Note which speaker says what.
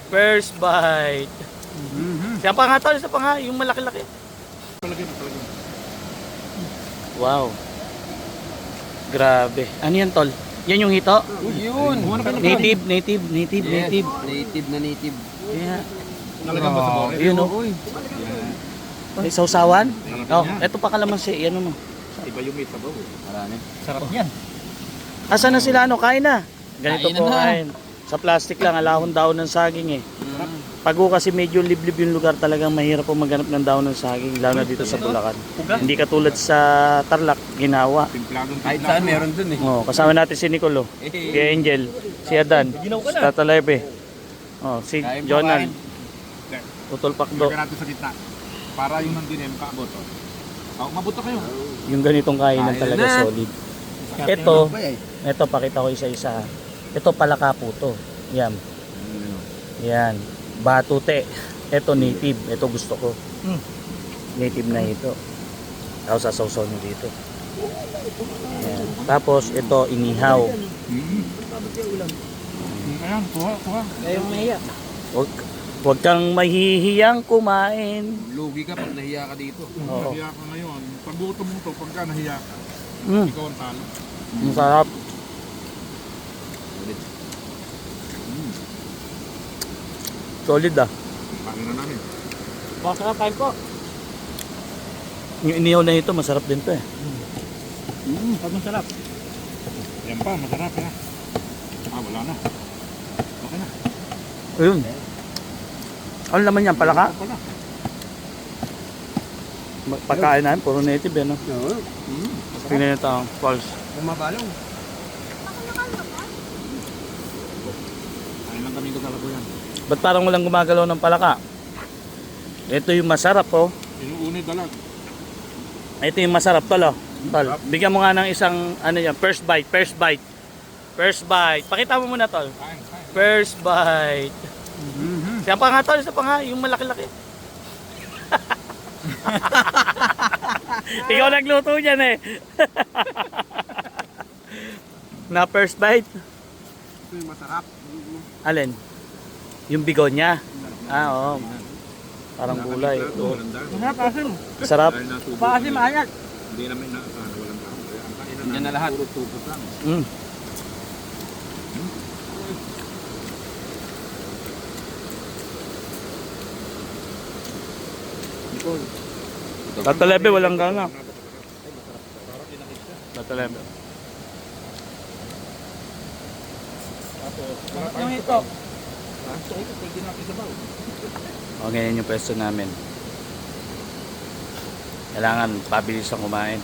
Speaker 1: First bite. Siya pa nga tol, isa pa nga, yung malaki-laki. Wow. Grabe. Ano yan tol? Yan yung hito?
Speaker 2: Yun.
Speaker 1: Native.
Speaker 2: Native na native.
Speaker 1: Yeah.
Speaker 3: Nalagyan ba sa bore?
Speaker 1: Yun o. May sausawan? Oh, eto pa kalamansi. Yan mo.
Speaker 3: Iba yung may sabaw.
Speaker 2: Marami.
Speaker 3: Sarap yan.
Speaker 1: Asa na sila? Ano? Kain na. Ganito
Speaker 2: Kain
Speaker 1: po
Speaker 2: na.
Speaker 1: kain. Sa plastic lang, alahon daon ng saging eh. Pag kasi medyo liblib yung lugar, talagang mahirap po maghanap ng daon ng saging, lalo na dito sa Bulacan. Hindi katulad sa Tarlac, ginawa.
Speaker 2: Kahit saan meron dun eh.
Speaker 1: Oh, kasama natin si Nicolo, si Angel, si Adan, si Tata Lepe, oh, si
Speaker 2: Kain po,
Speaker 1: Jonan,
Speaker 2: kain.
Speaker 1: Utol Pakdo.
Speaker 3: Lagyan natin sa gitna. Para yung nandun yung kaboto. Oh, mabuto kayo.
Speaker 1: Yung ganitong kainan
Speaker 2: Kain
Speaker 1: talaga
Speaker 2: na.
Speaker 1: solid. Ito pakita ko isa-isa. Ito palaka po to. Yan. Yan. Batute. Ito native. Ito gusto ko. Native na ito. Tapos sasawsaw nyo dito. Yan. Tapos ito inihaw.
Speaker 3: Ayan, kuha.
Speaker 2: Ayaw mahiya.
Speaker 1: Huwag kang mahihiyang kumain.
Speaker 2: Lugi ka pag nahiya ka dito.
Speaker 1: Oo.
Speaker 3: Nahiya ka ngayon. Pag buto mo to, pagka nahiya ka, ikaw ang talo.
Speaker 1: Masarap. Solid ah.
Speaker 3: Paano na namin?
Speaker 2: Baka kain po.
Speaker 1: Yung inihaw na ito, masarap din to eh.
Speaker 2: Masarap.
Speaker 3: Yan pa, masarap ya. Wala na. Okay na.
Speaker 1: Ayun. Ano naman yan? Palaka?
Speaker 3: Wala.
Speaker 1: Pagkain namin, puro native eh, no?
Speaker 2: Oo.
Speaker 1: Tingnan nyo ito, Pulse.
Speaker 2: Kumabalong.
Speaker 3: Kain lang kami ko talaga yan.
Speaker 1: Ba't parang walang gumagalaw ng palaka? Ito yung masarap, oh.
Speaker 3: Inuunid dalag.
Speaker 1: Ito yung masarap, tol, oh. Tol, bigyan mo nga ng isang, ano yan, first bite. Pakita mo muna, tol.
Speaker 3: Kain.
Speaker 1: First bite. Siya pa nga, tol, isa pa nga, yung malaki-laki. Ikaw nagluto niyan eh. Na first bite.
Speaker 2: Ito yung masarap.
Speaker 1: Alin? Yung bigonya. Ah, oo. Parang gulay. Oo.
Speaker 2: Masarap asim.
Speaker 1: Sarap.
Speaker 2: Paasim ayat.
Speaker 3: Hindi namin na walang tao. Kaya ang kainan
Speaker 2: Yan na lahat.
Speaker 3: puro tupot lang.
Speaker 1: Mm. Tatalebe, walang gana. Tatalebe.
Speaker 2: Yung ito.
Speaker 1: O, ganyan yung pwesto namin. Kailangan pabilis ang kumain.